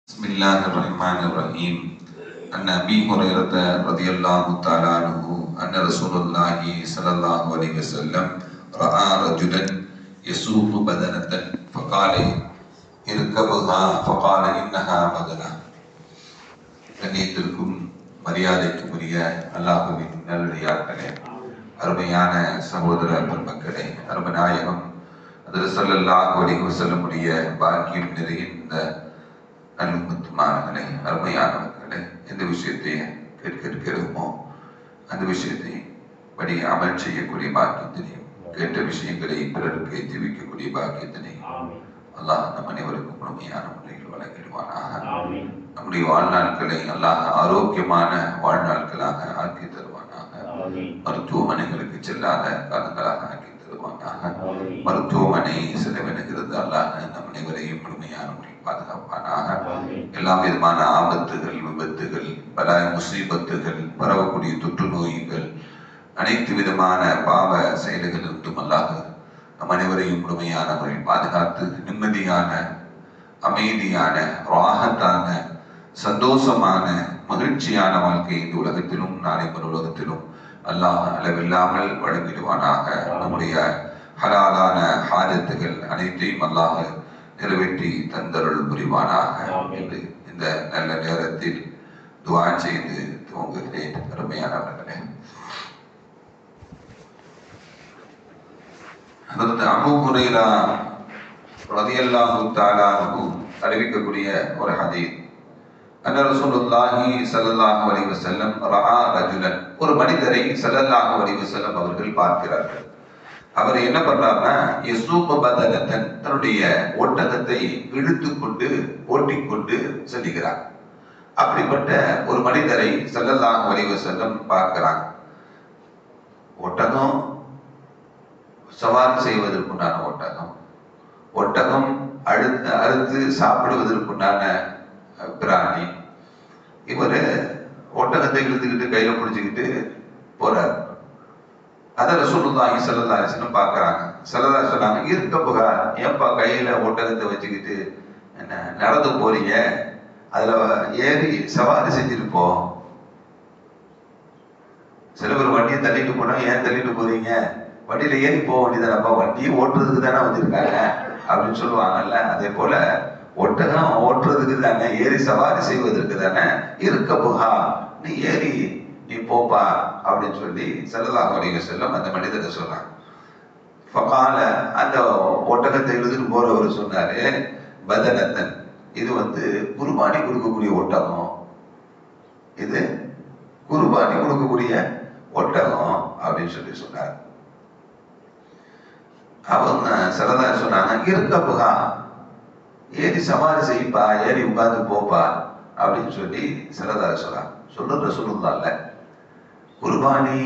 بسم الله الرحمن الرحيم. عن أبي هريرة رضي الله تعالى عنه أن رسول الله صلى الله عليه وسلم رأى رجلا يسوق بدنة فقال اركبها فقال إنها بدنة. கண்ணியத்திற்கும் மரியாதைக்கும் உரிய அல்லாஹ்வின் நல்லடியார்களே, அருமையான சகோதர பெருமக்களே, அருமநாயகம் ஹஜ்ரத் ஸல்லல்லாஹு அலைஹி வஸல்லம் உடைய பாக்கியம் நிறைந்த அன்புமானங்களே, அருமையானவர்களே, எந்த விஷயத்தை கேட்க இருக்கிறோமோ அந்த விஷயத்தை படி அமல் செய்யக்கூடிய பாக்கியத்தினையும், கேட்ட விஷயங்களை பிறருக்கு தெரிவிக்கக்கூடிய பாக்கியத்தினையும் அல்லாஹ் நம் அனைவருக்கும் முழுமையான முறையில் வழங்கிடுவானாக. நம்முடைய வாழ்நாட்களை அல்லாஹ் ஆரோக்கியமான வாழ்நாட்களாக ஆக்கி தருவானாக. மருத்துவமனைகளுக்கு செல்லாத காலங்களாக ஆக்கி தருவானாக. மருத்துவமனை செலவினுகிறது அல்லாஹ் நம் அனைவரையும் முழுமையான முறையில் பாதுகாப்பானாக. எல்லா விதமான ஆபத்துகள், விபத்துகள், பல முசீபத்துகள், பரவக்கூடிய தொற்று நோய்கள், அனைத்து விதமான பாவ செயல்கள் இருந்தும் அல்லாஹ் நம் அனைவரையும் முழுமையான முறையில் பாதுகாத்து நிம்மதியான, அமைதியான, ராகத்தான, சந்தோஷமான, மகிழ்ச்சியான வாழ்க்கை இந்த உலகத்திலும் நாளை மறு உலகத்திலும் அல்லாஹ் அளவில்லாமல் வழங்கிடுவானாக. நம்முடைய ஹலாலான ஹாஜத்துகள் அனைத்தையும் அல்லாஹ் நிறைவேற்றி தந்தருள் புரிவானாக என்று இந்த நல்ல நேரத்தில் துஆ செய்து துவங்குகிறேன். அருமையானவர்களே, ஹஜ்ரத் அபூ ஹுரைரா ரலியல்லாஹு தஆலா அன்ஹு அறிவிக்கக்கூடிய ஒரு ஹதீஸ். அன்ன ரசூலுல்லாஹி ஸல்லல்லாஹு அலைஹி வஸல்லம் ரஆ ரஜுலன், ஒரு மனிதரை ஸல்லல்லாஹு அலைஹி வஸல்லம் அவர்கள் பார்க்கிறார்கள். அவர் என்ன பண்றாருன்னா, யஸூக பதனத்தன், தன்னுடைய ஒட்டகத்தை இழுத்துக்கொண்டு ஓட்டிக்கொண்டு செல்கிறார். அப்படிப்பட்ட ஒரு மனிதரை ஸல்லல்லாஹு அலைஹி வஸல்லம் பார்க்கிறாங்க. ஒட்டகம் சவாரி செய்வதற்குண்டான ஒட்டகம், ஒட்டகம் அறுத்து சாப்பிடுவதற்குண்டான பிராணி. இவர் ஒட்டகத்தை இழுத்துக்கிட்டு கையில பிடிச்சுக்கிட்டு போறார். அதை ரசூலுல்லாஹி ஸல்லல்லாஹு அலைஹி வஸல்லம் பார்க்கறாங்க. ஸல்லல்லாஹு அலைஹி சொன்னாங்க, இருக்கப்புகா, ஏன்பா கையில ஒட்டகத்தை வச்சுக்கிட்டு என்ன நடந்து போறீங்க? அதுல ஏறி சவாரி செஞ்சுட்டு போ. சில பேர் வண்டியை தள்ளிட்டு போனா, ஏன் தள்ளிட்டு போறீங்க? வண்டியில ஏறி போக வேண்டியதானப்பா, வண்டியை ஓட்டுறதுக்கு தானே வந்திருக்காங்க அப்படின்னு சொல்லுவாங்கல்ல. அதே போல ஒட்டகம் ஓட்டுறதுக்கு தானே, ஏறி சவாரி செய்வதற்கு தானே. இருக்கப்புகா, நீ ஏறி நீ போப்பா அப்படின்னு சொல்லி ஸல்லல்லாஹு அலைஹி வஸல்லம் அந்த மனிதரை சொல்றாங்க. ஃபகால, அந்த ஒட்டகத்தை எழுதிட்டு போறவர் சொன்னாரு, பதனத்தன், இது குர்பானி கொடுக்கக்கூடிய ஒட்டகம், இது குர்பானி கொடுக்கக்கூடிய ஒட்டகம் அப்படின்னு சொல்லி சொன்னார். அவங்க ஸல்லல்லாஹு சொன்னாங்க, இருக்கப்புகா, ஏறி சவாரி செய்ப்பா, ஏறி உட்கார்ந்து போப்பா அப்படின்னு சொல்லி ஸல்லல்லாஹு சொல்றாங்க. சொல்றது ரசூலுல்லாஹ் இல்ல. குர்பானி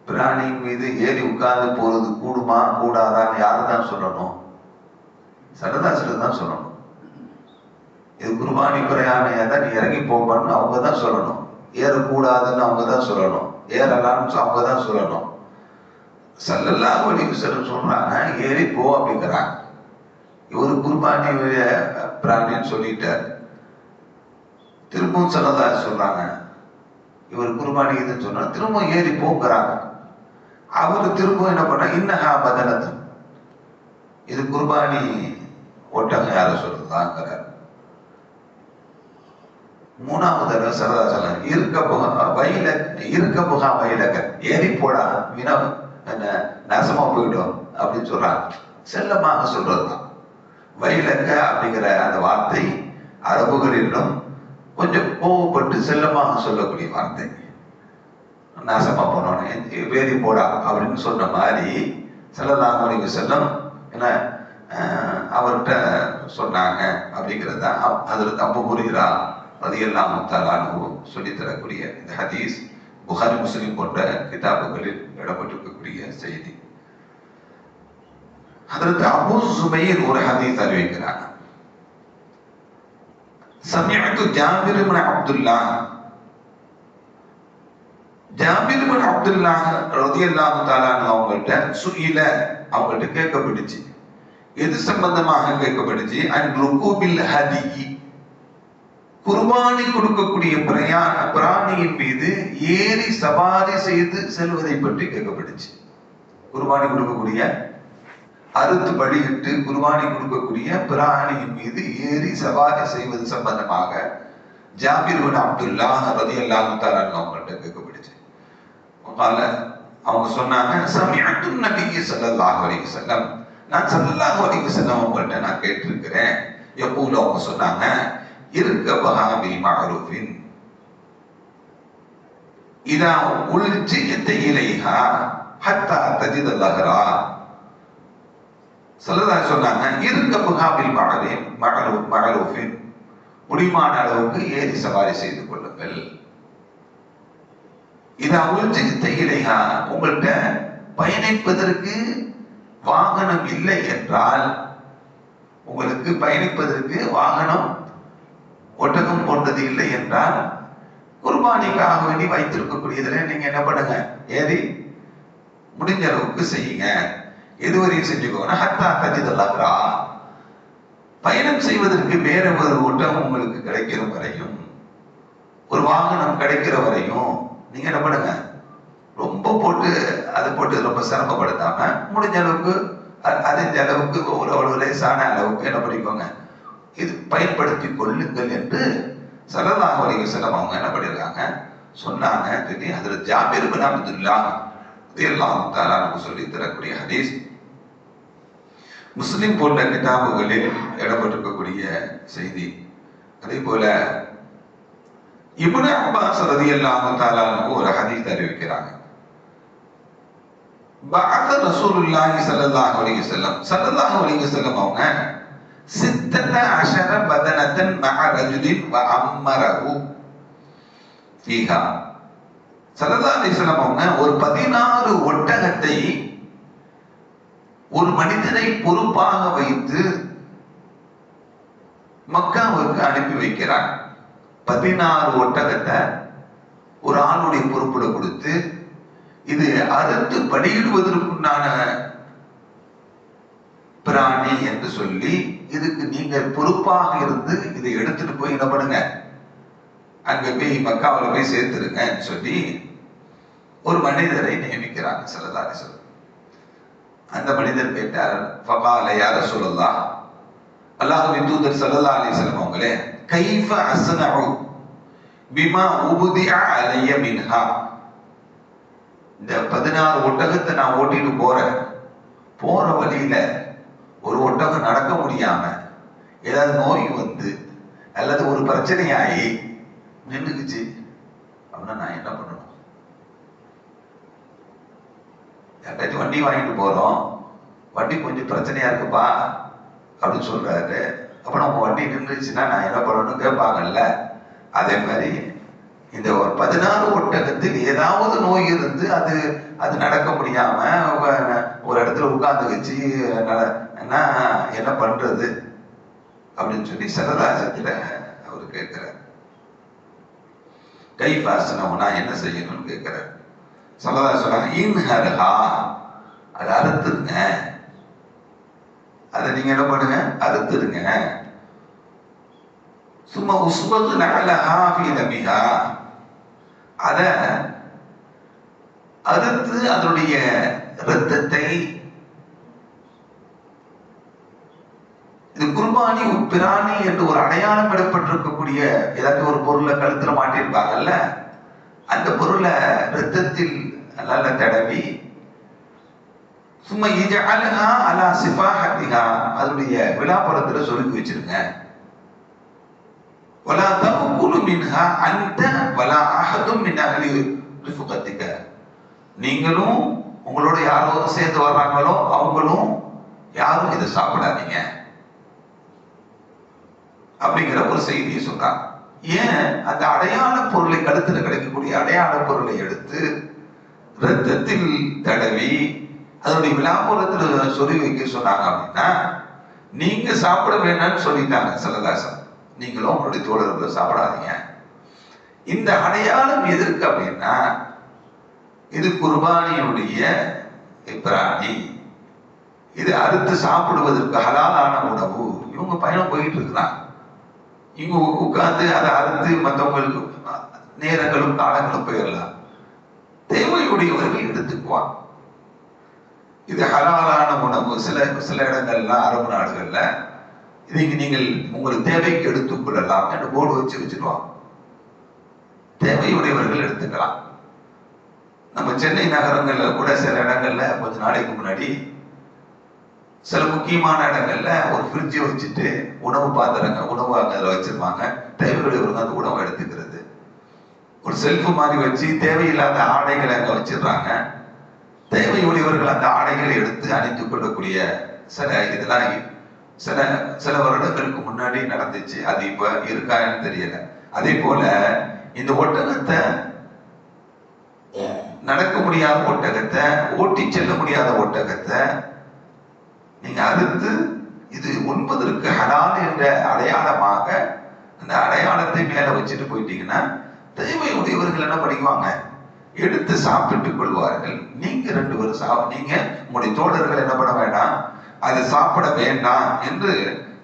பிராணி மீது ஏறி உட்கார்ந்து போறது கூடுமா கூடாதான்னு யாரு தான் சொல்லணும்? ஸல்லல்லாஹு தான் சொல்லணும். இது குர்பானி பிராணியா தான் நீ இறங்கி போப்பான்னு அவங்க தான் சொல்லணும். ஏறக்கூடாதுன்னு அவங்க தான் சொல்லணும். ஏறலாம்னு அவங்க தான் சொல்லணும். ஸல்லல்லாஹு அலைஹி வஸல்லம் சொல்றாங்க, ஏறி போ அப்படிங்கிறாங்க. இவரு குர்பானி பிராணின்னு சொல்லிட்டார். திரும்பவும் ஸல்லல்லாஹு சொல்றாங்க, இவர் குர்பானி இதுன்னு சொன்னா திரும்ப ஏறி போங்கிறாங்க. அவரு திரும்ப என்ன பண்ணா, இன்னஹா பதனத்து, இது குர்பானி ஒட்டகம் யார சொல்றதாங்கிறார். மூணாவது தடவை ஸல்லல்லாஹு சொல்றாங்க, இருக்க புகா வயலக, ஏறி போடா, வினா நாசமா போயிடும் அப்படின்னு சொல்றாங்க. செல்லமாக சொல்றதுதான் வயலக அப்படிங்கிற அந்த வார்த்தை அரபுகளிலும் கொஞ்சம் கோவப்பட்டு செல்லமாக சொல்லக்கூடிய வார்த்தை. நாசமா போனோன்னு வேறி போடா அப்படின்னு சொன்ன மாதிரி ஸல்லல்லாஹு அலைஹி வஸல்லம் என்ன அவர்கிட்ட சொன்னாங்க அப்படிங்கிறது தான் ஹஜ்ரத் அபூ ஹுரைரா ரலியல்லாஹு தஆலா அன்ஹு சொல்லித் தரக்கூடிய இந்த ஹதீஸ் புகாரி, முஸ்லிம் போன்ற கிதாபுகளில் இடம்பெற்றிருக்கக்கூடிய செய்தி. ஹஜ்ரத் அபூ ஸுபைர் ஒரு ஹதீஸ் அறிவிக்கிறாங்க. சமிஅத்து ஜாபிர் இப்னு அப்துல்லாஹ், ஜாபிர் இப்னு அப்துல்லாஹ் ரலியல்லாஹு தஆலா அன்ஹு அவங்கள்ட்ட சுயில, அவங்கள்ட்ட கேட்கப்பட்டுச்சு. எது சம்பந்தமாக கேட்கப்பட்டுச்சு? அன் ருகூபில் ஹதி, குர்பானி கொடுக்கக்கூடிய பிராணியின் மீது ஏறி சவாரி செய்து செல்வதை பற்றி கேட்கப்பட்டுச்சு. குர்பானி கொடுக்கக்கூடிய, அறுத்து பலியிட்டு குர்பானி கொடுக்கக்கூடிய பிராணியின் மீது ஏறி சவாரி செய்வது சம்பந்தமாக ஜாபிர் பின் அப்துல்லாஹ் ரலியல்லாஹு தஆலா அவங்கள்ட்ட கேட்கப்பட்டுச்சு. அவங்க சொன்னாங்க, சமிஅத்து நபிய ஸல்லல்லாஹு அலைஹி வஸல்லம், நான் ஸல்லல்லாஹு அலைஹி வஸல்லம் அவங்கள்ட்ட நான் கேட்டிருக்கிறேன். யகூல், அவங்க சொன்னாங்க, இருக்கபஹா பில் மஅரூஃபின் இதா உல்ஜித இலைஹா ஹத்தா தஜித லஹரா. ஸல்லல்லாஹு சொன்னாங்க, இருக்கபஹா பில் மஅரூஃபின் முடிமான அளவுக்கு ஏறி சவாரி செய்து கொள்ளுங்கள். இதா உல்ஜித இலைஹா, உங்கள்கிட்ட பயணிப்பதற்கு வாகனம் இல்லை என்றால், உங்களுக்கு பயணிப்பதற்கு வாகனம் ஒட்டகம் போன்றது இல்லை என்றால், குர்பானிக்காக வேண்டி வைத்திருக்கக்கூடியதுல நீங்க என்ன பண்ணுங்க, ஏறி முடிஞ்ச அளவுக்கு செய்யுங்க. எதுவரையும் செஞ்சுக்கோங்க, ஹத்தா தஜித லஹ்ரா, பயணம் செய்வதற்கு வேற ஒரு ஒட்டகம் உங்களுக்கு கிடைக்கிற வரையும், ஒரு வாகனம் கிடைக்கிற வரையும் நீங்க என்ன பண்ணுங்க, ரொம்ப போட்டு அதை போட்டு ரொம்ப சிரமப்படுத்தாம முடிஞ்ச அளவுக்கு அறிஞ்ச அளவுக்கு ஒரு லேசான அளவுக்கு என்ன பண்ணிக்கோங்க, இது பயன்படுத்திக் கொள்ளுங்கள் என்று ஸல்லல்லாஹு அலைஹி வஸல்லம் அவங்க என்ன பண்ணிருக்காங்க சொன்னாங்க. ஹஜ்ரத் ஜாபிர் பின் அப்துல்லாஹ் ரலியல்லாஹு தஆலா நமக்கு சொல்லி தரக்கூடிய ஹதீஸ் முஸ்லிம் போன்ற கிதாபுகளில் இடம்பெற்றிருக்கக்கூடிய செய்தி. அதே போல இப்னு அப்பாஸ் ரலியல்லாஹு தஆலா ஒரு ஹதீஸ் அறிவிக்கிறாங்க. பஅத ரசூலுல்லாஹி ஸல்லல்லாஹு அலைஹி வஸல்லம், ஸல்லல்லாஹு அலைஹி வஸல்லம் அவங்க 16 பதனத்தன் மஅ ரஜுலின் வ அம்மரஹு ஃபீஹா. ஸல்லல்லாஹு அலைஹி வஸல்லம் அவங்க ஒரு 16 ஒட்டகத்தை ஒரு மனிதனை பொறுப்பாக வைத்து மக்காவுக்கு அனுப்பி வைக்கிறார். 16 ஒட்டகத்தை ஒரு ஆளுடைய பொறுப்புல கொடுத்து, இது அறுத்து பலியிடுவதற்குண்டான பிராணி என்று சொல்லி, இதுக்கு நீங்கள் பொறுப்பாக இருந்து இதை எடுத்துட்டு போய் என்ன பண்ணுங்க, அங்க போய் மக்காவில் போய் சேர்த்துருங்கன்னு சொல்லி ஒரு மனிதரை நியமிக்கிறாங்க ஸல்லல்லாஹு அலைஹி வஸல்லம். அந்த மனிதர் கேட்டார், ஃபகால யா ரசூலல்லாஹ், அல்லாஹ்வின் தூதர் ஸல்லல்லாஹு அலைஹி வஸல்லம் அவங்களே, கைஃப அஸ்னஉ பிமா உபதிஅ அலைய மின்ஹா. இந்த 16 ஒட்டகத்தை நான் ஓட்டிட்டு போற வழியில ஒரு ஒட்டகம் நடக்க முடியாம ஏதாவது நோய் வந்து அல்லது ஒரு பிரச்சனையாகி நின்றுக்குச்சு அப்படின்னா நான் என்ன பண்ணணும்? யார்ட்டாச்சும் வண்டி வாங்கிட்டு போறோம், வண்டி கொஞ்சம் பிரச்சனையா இருக்குப்பா அப்படின்னு சொல்றாரு. அப்ப நம்ம வண்டி நின்றுச்சுன்னா நான் என்ன பண்ணணும்னு கேட்பாங்கல்ல. அதே மாதிரி இந்த ஒரு 16 ஒட்டகத்தில் ஏதாவது நோய் இருந்து அது நடக்க முடியாம ஒரு இடத்துல உட்கார்ந்து வச்சு என்ன பண்றது அப்படின்னு சொல்லி சரதாசத்துல அவரு கேட்கிறார். கைஃபாசனம் நான் என்ன செய்யணும்னு கேட்கிறார். சரதா சொல்றாங்க, இன்ஹர்ஹா, அதை அறுத்துருங்க, அதை நீங்க என்ன பண்ணுங்க, அறுத்துருங்க. சும்மா உஸ்பது நகலஹா ஃபீ தமிஹா, அத அறுத்து அதனுடைய இரத்தத்தை, இது குர்பானி பிராணி என்று ஒரு அடையாளம் இடப்பட்டிருக்கக்கூடிய ஏதாச்சும் ஒரு பொருளை கழுத்துல மாட்டிருப்பாங்கல்ல, அந்த பொருளை இரத்தத்தில் நல்லா தடவி, சும்மா இஜஅல்ஹா அலா சிஃபாஹத்திஹா, அதனுடைய விலாப்புறத்துல சொருகி வச்சிருங்க. வலா தகுலு மின்ஹா அன்த வலா அஹதும் மின் அஹ்லி ரிஃபகத்திக, நீங்களும் உங்களோட யாரோ சேர்ந்து வர்றாங்களோ அவங்களும் யாரும் இதை சாப்பிடாதீங்க அப்படிங்கிற ஒரு செய்தியை சொல்றாங்க. ஏன்? அந்த அடையாள பொருளை, கழுத்துல கிடைக்கக்கூடிய அடையாள பொருளை எடுத்து இரத்தத்தில் தடவி அதனுடைய விழாப்புறத்துல சொல்லி வைக்க சொன்னாங்க. அப்படின்னா நீங்க சாப்பிட வேண்டாம்னு சொல்லிட்டாங்க ஸல்லல்லாஹு, நீங்களும் உங்களுடைய தோழர்கள் சாப்பிடாதீங்க. இந்த அடையாளம் எதற்கு அப்படின்னா, இது குர்பானியுடைய பிராணி, இது அறுத்து சாப்பிடுவதற்கு ஹலாலான உணவு. இவங்க பயணம் போயிட்டு இருக்கிறாங்க, இங்க உட்கார்ந்து அதை அறுத்து மற்றவங்களுக்கு நேரங்களும் காலங்களும் போயிடலாம். தேவையுடையவர்கள் எடுத்துக்குவாங்க. இது ஹலாலான உணவு. சில இடங்கள்லாம் அரபு நாடுகள்ல இதுக்கு நீங்கள் உங்கள் தேவைக்கு எடுத்துக் கொள்ளலாம் என்று போர்டு வச்சிருவாங்க. தேவையுடையவர்கள் எடுத்துக்கலாம். நம்ம சென்னை நகரங்கள்ல கூட சில இடங்கள்ல கொஞ்ச நாளைக்கு முன்னாடி சில முக்கியமான இடங்கள்ல ஒரு ஃப்ரிட்ஜை வச்சுட்டு உணவு பாத்திரங்க உணவு அதில் வச்சிருவாங்க. தேவையுடையவர்கள் அந்த உணவை எடுத்துக்கிறது. ஒரு செல்ஃப் மாதிரி வச்சு தேவையில்லாத ஆடைகளை அங்க வச்சிடுறாங்க. தேவையுடையவர்கள் அந்த ஆடைகளை எடுத்து அணிந்து கொள்ளக்கூடிய சில இதெல்லாம் சில வருடங்களுக்கு முன்னாடி நடந்துச்சு. அது இப்ப இருக்கான்னு தெரியல. அதே போல இந்த ஒட்டகத்தை, நடக்க முடியாத ஒட்டகத்தை, ஓட்டி செல்ல முடியாத ஒட்டகத்தை நீங்க அறுத்து இது உண்பதற்கு ஹலால் என்ற அடையாளமாக அந்த அடையாளத்தை மேல வச்சுட்டு போயிட்டீங்கன்னா தேவையுடையவர்கள் என்ன பண்ணிக்குவாங்க, எடுத்து சாப்பிட்டுக் கொள்வார்கள். நீங்க 2 பேரும் நீங்க உங்களுடைய தோழர்கள் என்ன பண்ண வேண்டாம், அதை சாப்பிட வேண்டாம் என்று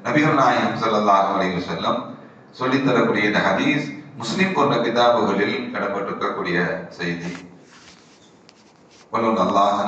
நபிகள் நாயகம் ஸல்லல்லாஹு அலைஹி வஸல்லம் சொல்லித்தரக்கூடிய இந்த ஹதீஸ் முஸ்லிம் போன்ற கிதாபுகளில் இடம்பெற்றிருக்கக்கூடிய செய்தி. அல்லாஹ்